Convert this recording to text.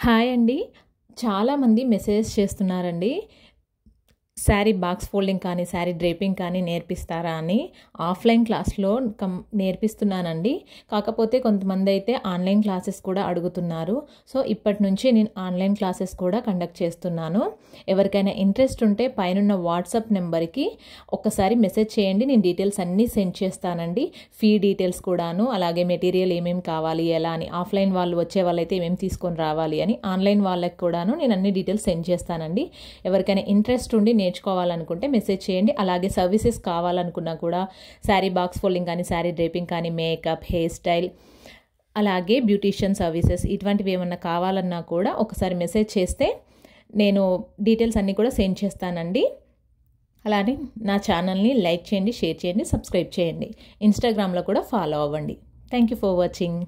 Hi అండి. చాలామంది message చేస్తున్నారండి. శారీ బాక్స్ ఫోల్డింగ్ కానీ, శారీ డ్రేపింగ్ కానీ నేర్పిస్తారా అని. ఆఫ్లైన్ క్లాస్లో నేర్పిస్తున్నానండి. కాకపోతే కొంతమంది అయితే ఆన్లైన్ క్లాసెస్ కూడా అడుగుతున్నారు. సో ఇప్పటి నుంచి నేను ఆన్లైన్ క్లాసెస్ కూడా కండక్ట్ చేస్తున్నాను. ఎవరికైనా ఇంట్రెస్ట్ ఉంటే పైనున్న వాట్సాప్ నెంబర్కి ఒక్కసారి మెసేజ్ చేయండి. నేను డీటెయిల్స్ అన్నీ సెండ్ చేస్తానండి. ఫీ డీటెయిల్స్ కూడాను, అలాగే మెటీరియల్ ఏమేమి కావాలి, ఎలా అని, ఆఫ్లైన్ వాళ్ళు వచ్చే వాళ్ళైతే ఏమేమి తీసుకొని రావాలి అని, ఆన్లైన్ వాళ్ళకి కూడాను నేను అన్ని డీటెయిల్స్ సెండ్ చేస్తానండి. ఎవరికైనా ఇంట్రెస్ట్ ఉండి నేర్చుకోవాలనుకుంటే మెసేజ్ చేయండి. అలాగే సర్వీసెస్ కావాలనుకున్నా కూడా శారీ బాక్స్ ఫోల్డింగ్ కానీ, శారీ డ్రేపింగ్ కానీ, మేకప్, హెయిర్ స్టైల్, అలాగే బ్యూటీషియన్ సర్వీసెస్ ఇటువంటివి ఏమన్నా కావాలన్నా కూడా ఒకసారి మెసేజ్ చేస్తే నేను డీటెయిల్స్ అన్నీ కూడా సెండ్ చేస్తానండి. అలానే నా ఛానల్ని లైక్ చేయండి, షేర్ చేయండి, సబ్స్క్రైబ్ చేయండి. ఇన్స్టాగ్రామ్లో కూడా ఫాలో అవ్వండి. Thank you for watching.